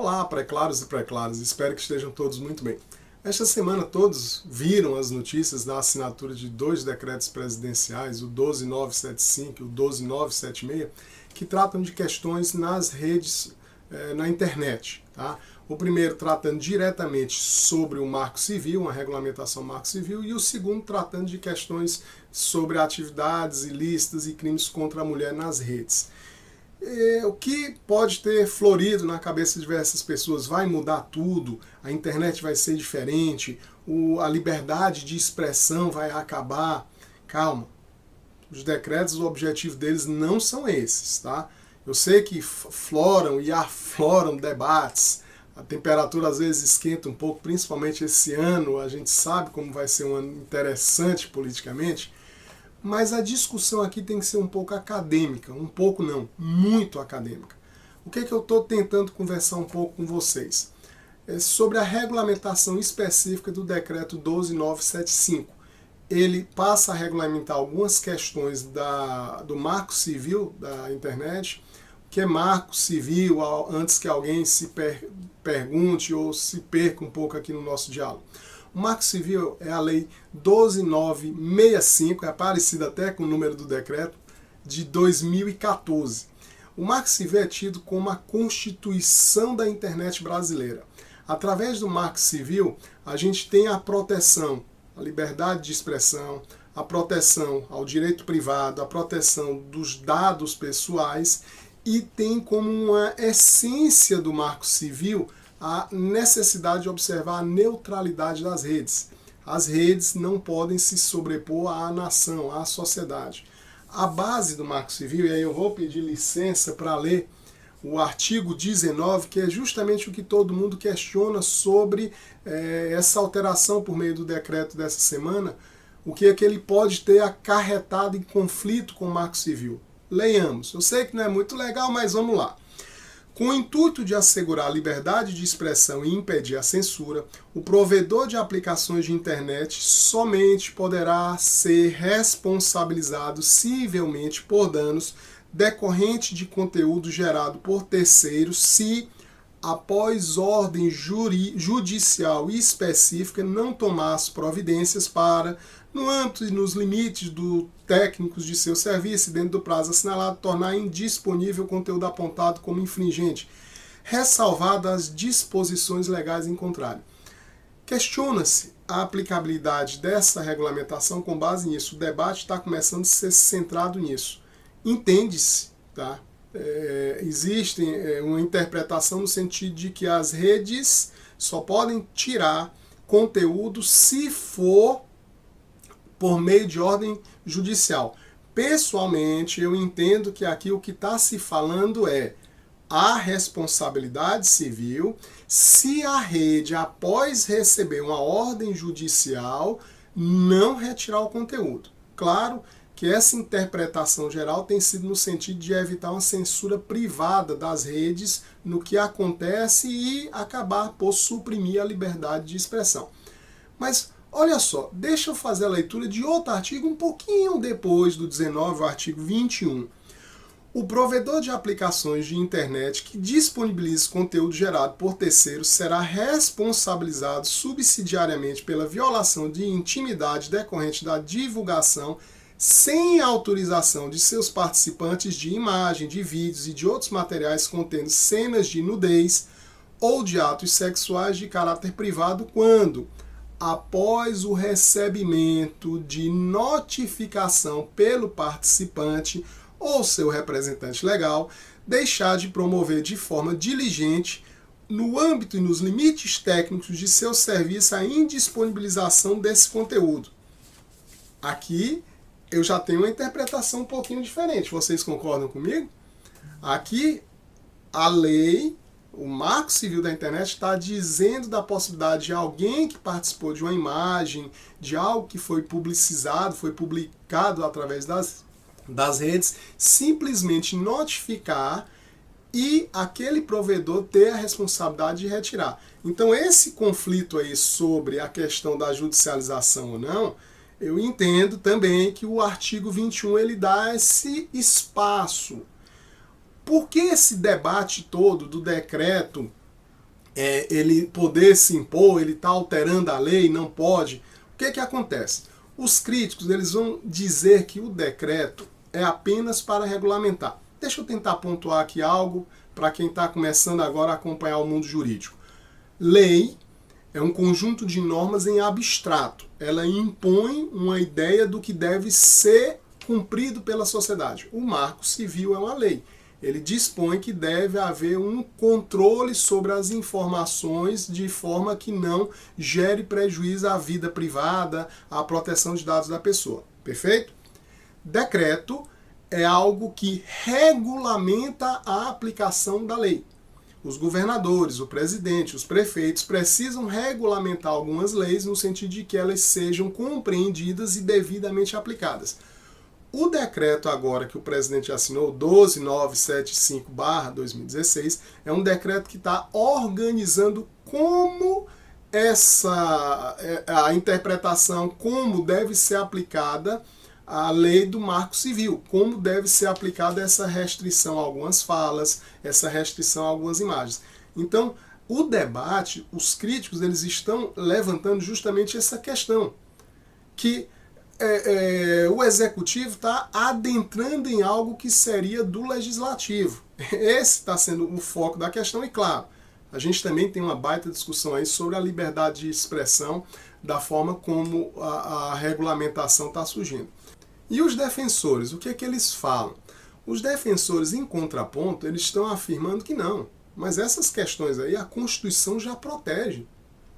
Olá, pré-claros e pré-claras, espero que estejam todos muito bem. Esta semana todos viram as notícias da assinatura de dois decretos presidenciais, o 12975 e o 12976, que tratam de questões nas redes, na internet. Tá? O primeiro tratando diretamente sobre o Marco Civil, uma regulamentação Marco Civil, e o segundo tratando de questões sobre atividades ilícitas e crimes contra a mulher nas redes. O que pode ter florido na cabeça de diversas pessoas? Vai mudar tudo? A internet vai ser diferente? A liberdade de expressão vai acabar? Calma. Os decretos, o objetivo deles não são esses, tá? Eu sei que floram e afloram debates. A temperatura às vezes esquenta um pouco, principalmente esse ano. A gente sabe como vai ser um ano interessante politicamente. Mas a discussão aqui tem que ser um pouco acadêmica, um pouco não, muito acadêmica. O que é que eu estou tentando conversar um pouco com vocês? É sobre a regulamentação específica do decreto 12975. Ele passa a regulamentar algumas questões do marco civil da internet. O que é marco civil, antes que alguém se pergunte ou se perca um pouco aqui no nosso diálogo. O Marco Civil é a Lei 12965, é parecida até com o número do decreto, de 2014. O Marco Civil é tido como a Constituição da internet brasileira. Através do Marco Civil, a gente tem a proteção à liberdade de expressão, a proteção ao direito privado, a proteção dos dados pessoais e tem como uma essência do Marco Civil a necessidade de observar a neutralidade das redes. As redes não podem se sobrepor à nação, à sociedade. A base do Marco Civil, e aí eu vou pedir licença para ler o artigo 19, que é justamente o que todo mundo questiona sobre essa alteração por meio do decreto dessa semana, o que é que ele pode ter acarretado em conflito com o Marco Civil. Leiamos. Eu sei que não é muito legal, mas vamos lá. Com o intuito de assegurar a liberdade de expressão e impedir a censura, o provedor de aplicações de internet somente poderá ser responsabilizado civilmente por danos decorrentes de conteúdo gerado por terceiros se, após ordem judicial específica, não tomar as providências para, no âmbito e nos limites técnicos de seu serviço e dentro do prazo assinalado, tornar indisponível o conteúdo apontado como infringente, ressalvadas as disposições legais em contrário. Questiona-se a aplicabilidade dessa regulamentação com base nisso. O debate está começando a ser centrado nisso. Entende-se, tá? Existe uma interpretação no sentido de que as redes só podem tirar conteúdo se for por meio de ordem judicial. Pessoalmente, eu entendo que aqui o que está se falando é a responsabilidade civil se a rede, após receber uma ordem judicial, não retirar o conteúdo. Claro que essa interpretação geral tem sido no sentido de evitar uma censura privada das redes no que acontece e acabar por suprimir a liberdade de expressão. Mas olha só, deixa eu fazer a leitura de outro artigo um pouquinho depois do 19, o artigo 21. O provedor de aplicações de internet que disponibilize conteúdo gerado por terceiros será responsabilizado subsidiariamente pela violação de intimidade decorrente da divulgação sem autorização de seus participantes de imagem, de vídeos e de outros materiais contendo cenas de nudez ou de atos sexuais de caráter privado quando, após o recebimento de notificação pelo participante ou seu representante legal, deixar de promover de forma diligente, no âmbito e nos limites técnicos de seu serviço, a indisponibilização desse conteúdo. Aqui eu já tenho uma interpretação um pouquinho diferente. Vocês concordam comigo? Aqui a lei, o Marco Civil da internet está dizendo da possibilidade de alguém que participou de uma imagem, de algo que foi publicizado, foi publicado através das redes, simplesmente notificar e aquele provedor ter a responsabilidade de retirar. Então esse conflito aí sobre a questão da judicialização ou não, eu entendo também que o artigo 21 ele dá esse espaço. Por que esse debate todo do decreto ele poder se impor, ele está alterando a lei, não pode. O que acontece? Os críticos eles vão dizer que o decreto é apenas para regulamentar. Deixa eu tentar pontuar aqui algo para quem está começando agora a acompanhar o mundo jurídico. Lei é um conjunto de normas em abstrato. Ela impõe uma ideia do que deve ser cumprido pela sociedade. O Marco Civil é uma lei. Ele dispõe que deve haver um controle sobre as informações de forma que não gere prejuízo à vida privada, à proteção de dados da pessoa. Perfeito? Decreto é algo que regulamenta a aplicação da lei. Os governadores, o presidente, os prefeitos precisam regulamentar algumas leis no sentido de que elas sejam compreendidas e devidamente aplicadas. O decreto agora que o presidente assinou, 12975/2016, é um decreto que está organizando como a interpretação, como deve ser aplicada a lei do Marco Civil, como deve ser aplicada essa restrição a algumas falas, essa restrição a algumas imagens. Então, o debate, os críticos, eles estão levantando justamente essa questão, que o executivo está adentrando em algo que seria do legislativo. Esse está sendo o foco da questão e, claro, a gente também tem uma baita discussão aí sobre a liberdade de expressão, da forma como a regulamentação está surgindo. E os defensores, o que é que eles falam? Os defensores, em contraponto, eles estão afirmando que não. Mas essas questões aí, a Constituição já protege.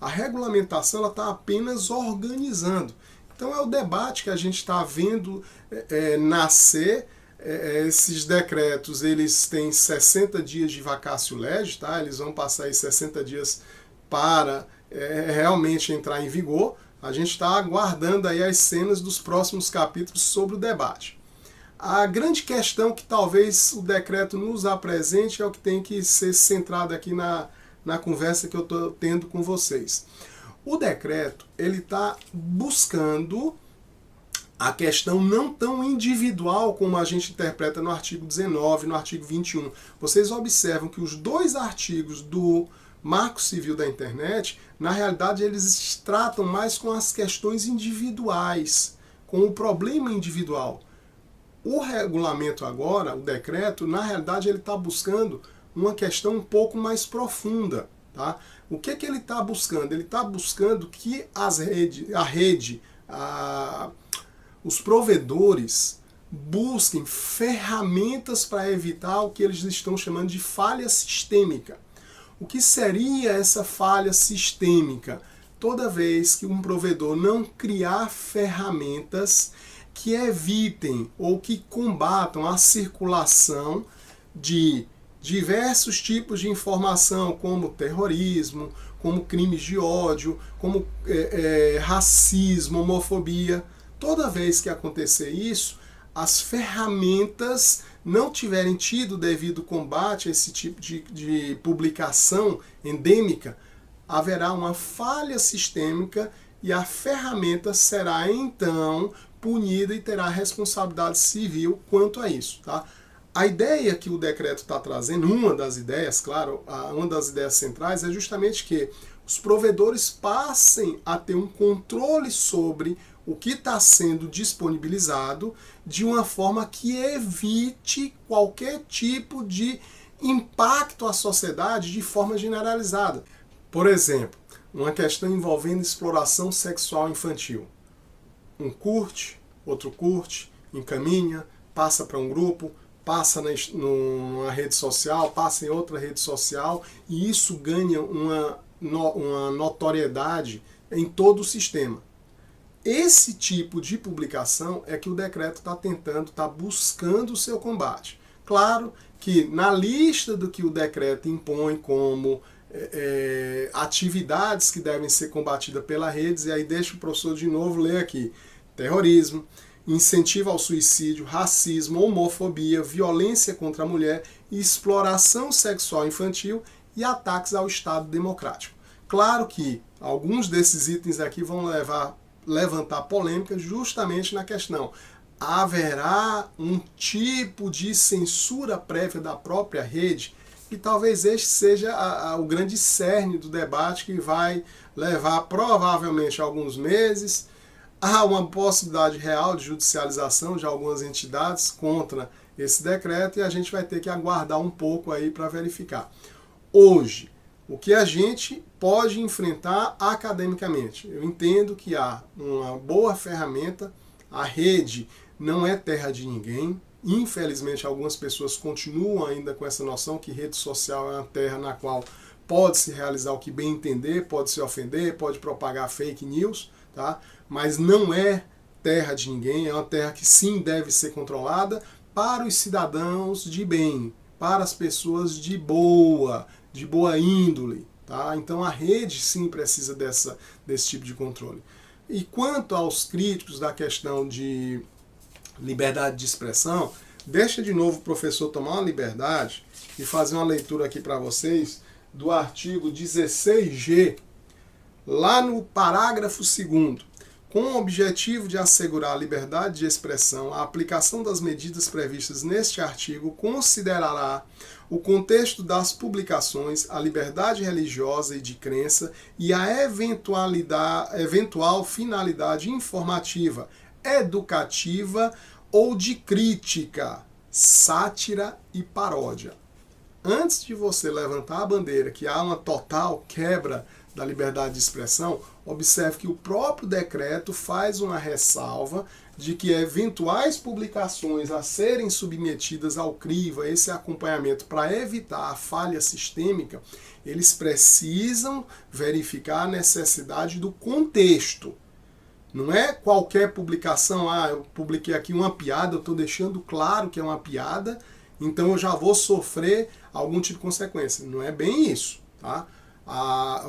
A regulamentação está apenas organizando. Então é o debate que a gente está vendo nascer. Esses decretos, eles têm 60 dias de vacatio legis, tá? Eles vão passar aí 60 dias para realmente entrar em vigor. A gente está aguardando aí as cenas dos próximos capítulos sobre o debate. A grande questão que talvez o decreto nos apresente é o que tem que ser centrado aqui na conversa que eu estou tendo com vocês. O decreto ele está buscando a questão não tão individual como a gente interpreta no artigo 19 e no artigo 21. Vocês observam que os dois artigos do Marco Civil da Internet, na realidade, eles tratam mais com as questões individuais, com o problema individual. O regulamento agora, o decreto, na realidade, ele está buscando uma questão um pouco mais profunda. Tá? O que ele está buscando? Ele está buscando que os provedores busquem ferramentas para evitar o que eles estão chamando de falha sistêmica. O que seria essa falha sistêmica? Toda vez que um provedor não criar ferramentas que evitem ou que combatam a circulação de diversos tipos de informação, como terrorismo, como crimes de ódio, como racismo, homofobia. Toda vez que acontecer isso, as ferramentas não tiverem tido devido combate a esse tipo de publicação endêmica, haverá uma falha sistêmica e a ferramenta será então punida e terá responsabilidade civil quanto a isso. Tá? A ideia que o decreto está trazendo, uma das ideias, claro, uma das ideias centrais é justamente que os provedores passem a ter um controle sobre o que está sendo disponibilizado de uma forma que evite qualquer tipo de impacto à sociedade de forma generalizada. Por exemplo, uma questão envolvendo exploração sexual infantil. Um curte, outro curte, encaminha, passa para um grupo, passa numa rede social, passa em outra rede social, e isso ganha uma notoriedade em todo o sistema. Esse tipo de publicação é que o decreto está buscando o seu combate. Claro que na lista do que o decreto impõe como atividades que devem ser combatidas pelas redes, e aí deixa o professor de novo ler aqui: terrorismo, incentivo ao suicídio, racismo, homofobia, violência contra a mulher, exploração sexual infantil e ataques ao Estado democrático. Claro que alguns desses itens aqui vão levantar polêmica justamente na questão: haverá um tipo de censura prévia da própria rede? E talvez este seja o grande cerne do debate que vai levar provavelmente alguns meses. Há uma possibilidade real de judicialização de algumas entidades contra esse decreto e a gente vai ter que aguardar um pouco aí para verificar. Hoje, o que a gente pode enfrentar academicamente? Eu entendo que há uma boa ferramenta, a rede não é terra de ninguém. Infelizmente, algumas pessoas continuam ainda com essa noção que rede social é uma terra na qual pode-se realizar o que bem entender, pode se ofender, pode propagar fake news, tá? Mas não é terra de ninguém, é uma terra que sim deve ser controlada para os cidadãos de bem, para as pessoas de boa índole. Tá? Então a rede sim precisa desse tipo de controle. E quanto aos críticos da questão de liberdade de expressão, deixa de novo o professor tomar uma liberdade e fazer uma leitura aqui para vocês do artigo 16G, lá no parágrafo 2º. Com o objetivo de assegurar a liberdade de expressão, a aplicação das medidas previstas neste artigo considerará o contexto das publicações, a liberdade religiosa e de crença e a eventual finalidade informativa, educativa ou de crítica, sátira e paródia. Antes de você levantar a bandeira que há uma total quebra da liberdade de expressão, observe que o próprio decreto faz uma ressalva de que eventuais publicações a serem submetidas ao crivo, a esse acompanhamento, para evitar a falha sistêmica, eles precisam verificar a necessidade do contexto. Não é qualquer publicação, eu publiquei aqui uma piada, eu estou deixando claro que é uma piada, então eu já vou sofrer algum tipo de consequência. Não é bem isso, tá?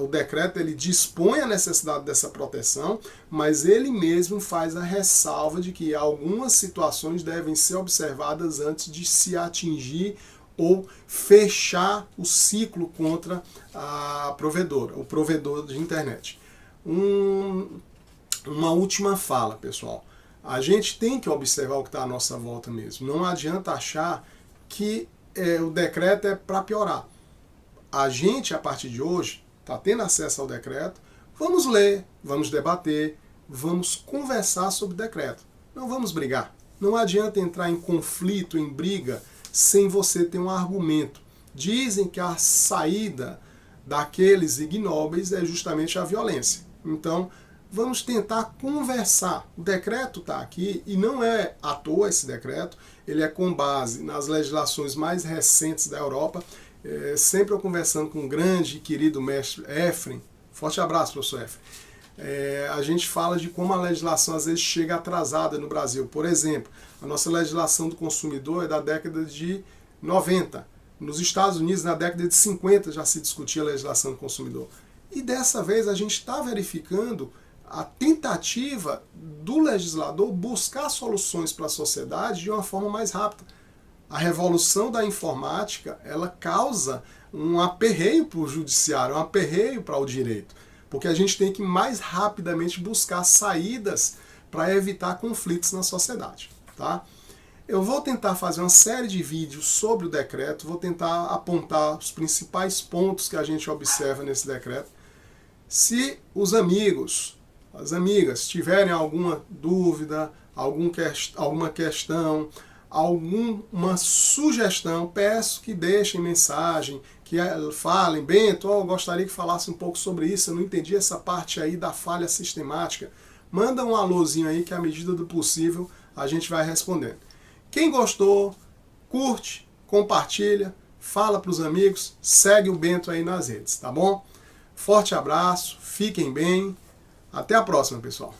O decreto ele dispõe a necessidade dessa proteção, mas ele mesmo faz a ressalva de que algumas situações devem ser observadas antes de se atingir ou fechar o ciclo contra a provedora, o provedor de internet. Uma última fala, pessoal. A gente tem que observar o que está à nossa volta mesmo. Não adianta achar que o decreto é para piorar. A gente, a partir de hoje, está tendo acesso ao decreto, vamos ler, vamos debater, vamos conversar sobre o decreto. Não vamos brigar. Não adianta entrar em conflito, em briga, sem você ter um argumento. Dizem que a saída daqueles ignóbeis é justamente a violência. Então, vamos tentar conversar. O decreto está aqui e não é à toa esse decreto, ele é com base nas legislações mais recentes da Europa. Sempre eu conversando com o grande e querido mestre Efrem, forte abraço, professor Efrem, a gente fala de como a legislação às vezes chega atrasada no Brasil. Por exemplo, a nossa legislação do consumidor é da década de 90. Nos Estados Unidos, na década de 50, já se discutia a legislação do consumidor. E dessa vez a gente está verificando a tentativa do legislador buscar soluções para a sociedade de uma forma mais rápida. A revolução da informática, ela causa um aperreio para o judiciário, um aperreio para o direito, porque a gente tem que mais rapidamente buscar saídas para evitar conflitos na sociedade. Tá? Eu vou tentar fazer uma série de vídeos sobre o decreto, vou tentar apontar os principais pontos que a gente observa nesse decreto. Se os amigos, as amigas tiverem alguma dúvida, alguma questão, alguma sugestão, peço que deixem mensagem, que falem, Bento, eu gostaria que falasse um pouco sobre isso, eu não entendi essa parte aí da falha sistemática. Manda um alôzinho aí que à medida do possível a gente vai respondendo. Quem gostou, curte, compartilha, fala para os amigos, segue o Bento aí nas redes, tá bom? Forte abraço, fiquem bem, até a próxima, pessoal.